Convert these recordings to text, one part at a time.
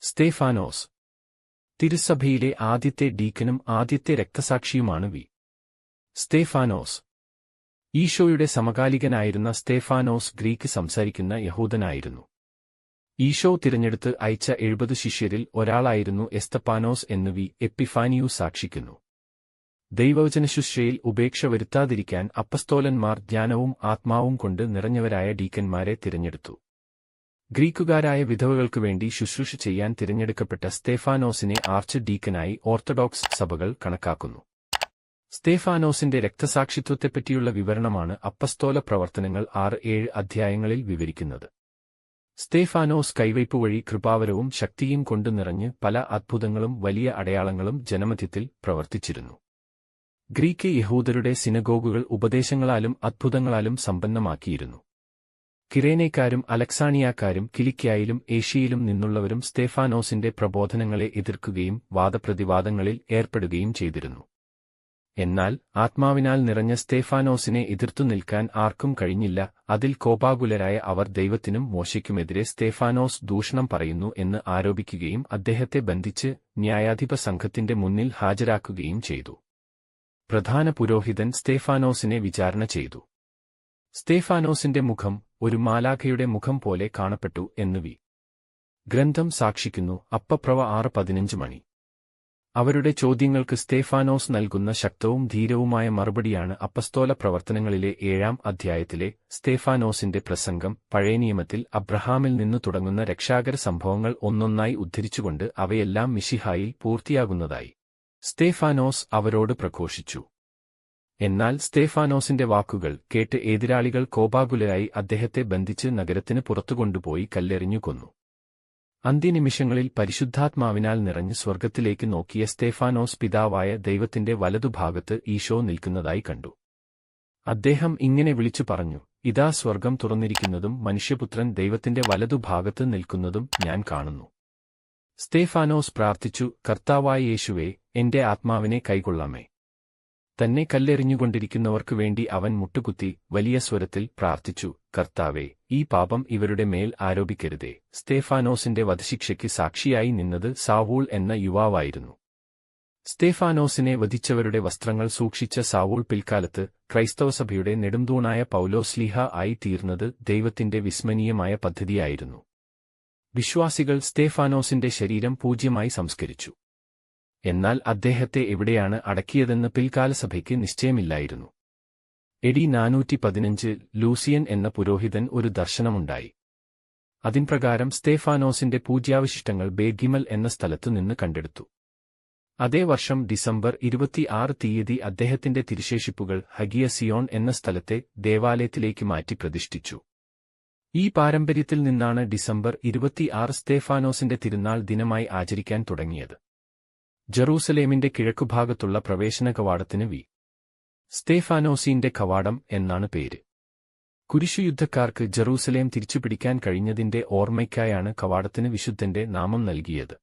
സ്തേഫാനോസ് തിരുസഭയിലെ ആദ്യത്തെ ഡീക്കനും ആദ്യത്തെ രക്തസാക്ഷിയുമാണ് വി. സ്തേഫാനോസ്. ഈശോയുടെ സമകാലികനായിരുന്ന സ്തേഫാനോസ് ഗ്രീക്ക് സംസാരിക്കുന്ന യഹൂദനായിരുന്നു. ഈശോ തിരഞ്ഞെടുത്ത് അയച്ച 70 ശിഷ്യരിൽ ഒരാളായിരുന്നു എസ്തപ്പാനോസ് എന്ന് വി. എപ്പിഫാനിയൂസ് സാക്ഷിക്കുന്നു. ദൈവവചനശുശ്രൂഷയിൽ ഉപേക്ഷ വരുത്താതിരിക്കാൻ അപ്പസ്തോലന്മാർ ജ്ഞാനവും ആത്മാവും കൊണ്ട് നിറഞ്ഞവരായ ഡീക്കന്മാരെ തിരഞ്ഞെടുത്തു. ഗ്രീക്കുകാരായ വിധവകൾക്കുവേണ്ടി ശുശ്രൂഷ ചെയ്യാൻ തിരഞ്ഞെടുക്കപ്പെട്ട സ്തേഫാനോസിനെ ആർച്ച് ഡീക്കനായി ഓർത്തഡോക്സ് സഭകൾ കണക്കാക്കുന്നു. സ്തേഫാനോസിന്റെ രക്തസാക്ഷിത്വത്തെപ്പറ്റിയുള്ള വിവരണമാണ് അപ്പസ്തോല പ്രവർത്തനങ്ങൾ 6-7 അധ്യായങ്ങളിൽ വിവരിക്കുന്നത്. സ്തേഫാനോസ് കൈവയ്പ് വഴി കൃപാവരവും ശക്തിയും കൊണ്ട് നിറഞ്ഞ് പല അത്ഭുതങ്ങളും വലിയ അടയാളങ്ങളും ജനമധ്യത്തിൽ പ്രവർത്തിച്ചിരുന്നു. ഗ്രീക്ക് യഹൂദരുടെ സിനഗോഗുകൾ ഉപദേശങ്ങളാലും അത്ഭുതങ്ങളാലും സമ്പന്നമാക്കിയിരുന്നു. കിരേനേക്കാരും അലക്സാണിയാക്കാരും കിലിക്യായിലും ഏഷ്യയിലും നിന്നുള്ളവരും സ്തേഫാനോസിന്റെ പ്രബോധനങ്ങളെ എതിർക്കുകയും വാദപ്രതിവാദങ്ങളിൽ ഏർപ്പെടുകയും ചെയ്തിരുന്നു. എന്നാൽ ആത്മാവിനാൽ നിറഞ്ഞ സ്തേഫാനോസിനെ എതിർത്തു നിൽക്കാൻ ആർക്കും കഴിഞ്ഞില്ല. അതിൽ കോപാകുലരായ അവർ ദൈവത്തിനും മോശയ്ക്കുമെതിരെ സ്തേഫാനോസ് ദൂഷണം പറയുന്നു എന്ന് ആരോപിക്കുകയും അദ്ദേഹത്തെ ബന്ധിച്ച് ന്യായാധിപ സംഘത്തിന്റെ മുന്നിൽ ഹാജരാക്കുകയും ചെയ്തു. പ്രധാന പുരോഹിതൻ സ്തേഫാനോസിനെ വിചാരണ ചെയ്തു. സ്തേഫാനോസിന്റെ മുഖം ഒരു മാലാഖയുടെ മുഖം പോലെ കാണപ്പെട്ടു എന്ന് വി. ഗ്രന്ഥം സാക്ഷിക്കുന്നു. അപ്പപ്രവ 6:15 മണി. അവരുടെ ചോദ്യങ്ങൾക്ക് സ്തേഫാനോസ് നൽകുന്ന ശക്തവും ധീരവുമായ മറുപടിയാണ് അപ്പസ്തോല പ്രവർത്തനങ്ങളിലെ 7-ാം അധ്യായത്തിലെ സ്തേഫാനോസിന്റെ പ്രസംഗം. പഴയനിയമത്തിൽ അബ്രഹാമിൽ നിന്നു തുടങ്ങുന്ന രക്ഷാകര സംഭവങ്ങൾ ഒന്നൊന്നായി ഉദ്ധരിച്ചുകൊണ്ട് അവയെല്ലാം മിശിഹായിൽ പൂർത്തിയാകുന്നതായി സ്തേഫാനോസ് അവരോട് പ്രഘോഷിച്ചു. എന്നാൽ സ്തേഫാനോസിന്റെ വാക്കുകൾ കേട്ട് എതിരാളികൾ കോപാകുലരായി അദ്ദേഹത്തെ ബന്ധിച്ച് നഗരത്തിന് പുറത്തുകൊണ്ടുപോയി കല്ലെറിഞ്ഞു കൊന്നു. അന്ത്യനിമിഷങ്ങളിൽ പരിശുദ്ധാത്മാവിനാൽ നിറഞ്ഞ് സ്വർഗ്ഗത്തിലേക്ക് നോക്കിയ സ്തേഫാനോസ് പിതാവായ ദൈവത്തിന്റെ വലതുഭാഗത്ത് ഈശോ നിൽക്കുന്നതായി കണ്ടു. അദ്ദേഹം ഇങ്ങനെ വിളിച്ചു പറഞ്ഞു, ഇതാ സ്വർഗ്ഗം തുറന്നിരിക്കുന്നതും മനുഷ്യപുത്രൻ ദൈവത്തിന്റെ വലതുഭാഗത്ത് നിൽക്കുന്നതും ഞാൻ കാണുന്നു. സ്തേഫാനോസ് പ്രാർത്ഥിച്ചു, കർത്താവായ യേശുവേ, എന്റെ ആത്മാവിനെ കൈക്കൊള്ളാമേ. തന്നെ കല്ലെറിഞ്ഞുകൊണ്ടിരിക്കുന്നവർക്കു വേണ്ടി അവൻ മുട്ടുകുത്തി വലിയ സ്വരത്തിൽ പ്രാർത്ഥിച്ചു, കർത്താവേ, ഈ പാപം ഇവരുടെ മേൽ ആരോപിക്കരുതേ. സ്തേഫാനോസിന്റെ വധശിക്ഷയ്ക്ക് സാക്ഷിയായി നിന്നത് സാവൂൾ എന്ന യുവാവായിരുന്നു. സ്തേഫാനോസിനെ വധിച്ചവരുടെ വസ്ത്രങ്ങൾ സൂക്ഷിച്ച സാവൂൾ പിൽക്കാലത്ത് ക്രൈസ്തവസഭയുടെ നെടുംതൂണായ പൗലോസ്ലീഹ ആയി തീർന്നത് ദൈവത്തിന്റെ വിസ്മരണീയമായ പദ്ധതിയായിരുന്നു. വിശ്വാസികൾ സ്തേഫാനോസിന്റെ ശരീരം പൂജ്യമായി സംസ്കരിച്ചു. എന്നാൽ അദ്ദേഹത്തെ എവിടെയാണ് അടക്കിയതെന്ന് പിൽക്കാലസഭയ്ക്ക് നിശ്ചയമില്ലായിരുന്നു. AD 415 ലൂസിയൻ എന്ന പുരോഹിതൻ ഒരു ദർശനമുണ്ടായി. അതിൻപ്രകാരം സ്തേഫാനോസിന്റെ പൂജ്യാവശിഷ്ടങ്ങൾ ബേഗിമൽ എന്ന സ്ഥലത്തു നിന്ന് കണ്ടെടുത്തു. അതേ വർഷം ഡിസംബർ 26 തീയതി അദ്ദേഹത്തിന്റെ തിരുശേഷിപ്പുകൾ ഹഗിയ സിയോൺ എന്ന സ്ഥലത്തെ ദേവാലയത്തിലേക്ക് മാറ്റി പ്രതിഷ്ഠിച്ചു. ഈ പാരമ്പര്യത്തിൽ നിന്നാണ് ഡിസംബർ 26 സ്തേഫാനോസിന്റെ തിരുനാൾ ദിനമായി ആചരിക്കാൻ തുടങ്ങിയത്. ജെറൂസലേമിന്റെ കിഴക്കുഭാഗത്തുള്ള പ്രവേശന കവാടത്തിന് വി. സ്തേഫാനോസിന്റെ കവാടം എന്നാണ് പേര്. കുരിശുയുദ്ധക്കാർക്ക് ജെറൂസലേം തിരിച്ചുപിടിക്കാൻ കഴിഞ്ഞതിന്റെ ഓർമ്മയ്ക്കായാണ് കവാടത്തിന് വിശുദ്ധന്റെ നാമം നൽകിയത്.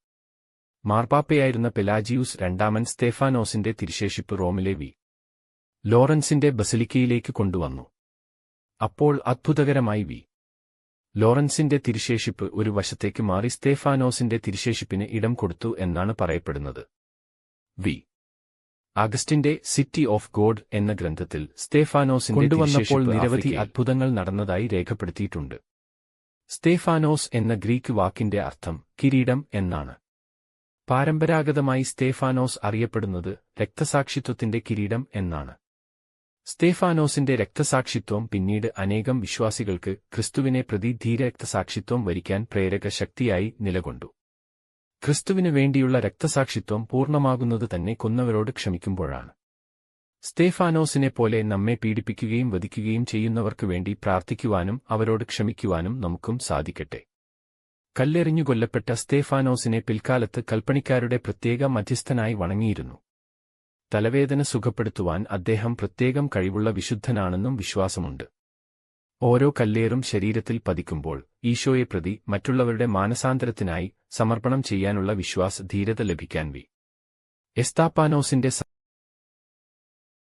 മാർപ്പാപ്പയായിരുന്ന പെലാജിയൂസ് രണ്ടാമൻ സ്തേഫാനോസിന്റെ തിരുശേഷിപ്പ് റോമിലെ വി. ലോറൻസിന്റെ ബസലിക്കയിലേക്ക് കൊണ്ടുവന്നു. അപ്പോൾ അത്ഭുതകരമായി വി. ലോറൻസിന്റെ തിരുശേഷിപ്പ് ഒരു വശത്തേക്ക് മാറി സ്തേഫാനോസിന്റെ തിരുശേഷിപ്പിന് ഇടം കൊടുത്തു എന്നാണ് പറയപ്പെടുന്നത്. വി. അഗസ്റ്റിന്റെ സിറ്റി ഓഫ് ഗോഡ് എന്ന ഗ്രന്ഥത്തിൽ സ്തേഫാനോസിന്റെ കൊണ്ടുവന്നപ്പോൾ നിരവധി അത്ഭുതങ്ങൾ നടന്നതായി രേഖപ്പെടുത്തിയിട്ടുണ്ട്. സ്തേഫാനോസ് എന്ന ഗ്രീക്ക് വാക്കിന്റെ അർത്ഥം കിരീടം എന്നാണ്. പരമ്പരാഗതമായി സ്തേഫാനോസ് അറിയപ്പെടുന്നത് രക്തസാക്ഷിത്വത്തിന്റെ കിരീടം എന്നാണ്. സ്തേഫാനോസിന്റെ രക്തസാക്ഷിത്വം പിന്നീട് അനേകം വിശ്വാസികൾക്ക് ക്രിസ്തുവിനെ പ്രതി ധീരരക്തസാക്ഷിത്വം വരിക്കാൻ പ്രേരക ശക്തിയായി നിലകൊണ്ടു. ക്രിസ്തുവിനു വേണ്ടിയുള്ള രക്തസാക്ഷിത്വം പൂർണ്ണമാകുന്നത് തന്നെ കൊന്നവരോട് ക്ഷമിക്കുമ്പോഴാണ്. സ്തേഫാനോസിനെപ്പോലെ നമ്മെ പീഡിപ്പിക്കുകയും വധിക്കുകയും ചെയ്യുന്നവർക്കു വേണ്ടി പ്രാർത്ഥിക്കുവാനും അവരോട് ക്ഷമിക്കുവാനും നമുക്കും സാധിക്കട്ടെ. കല്ലെറിഞ്ഞു കൊല്ലപ്പെട്ട സ്തേഫാനോസിനെ പിൽക്കാലത്ത് കൽപ്പണിക്കാരുടെ പ്രത്യേക മധ്യസ്ഥനായി വണങ്ങിയിരുന്നു. തലവേദന സുഖപ്പെടുത്തുവാൻ അദ്ദേഹം പ്രത്യേകം കഴിവുള്ള വിശുദ്ധനാണെന്നും വിശ്വാസമുണ്ട്. ഓരോ കല്ലേറും ശരീരത്തിൽ പതിക്കുമ്പോൾ ഈശോയെ പ്രതി മറ്റുള്ളവരുടെ മാനസാന്തരത്തിനായി സമർപ്പണം ചെയ്യാനുള്ള വിശ്വാസ ധീരത ലഭിക്കാൻ വി. എസ്തപ്പാനോസിന്റെ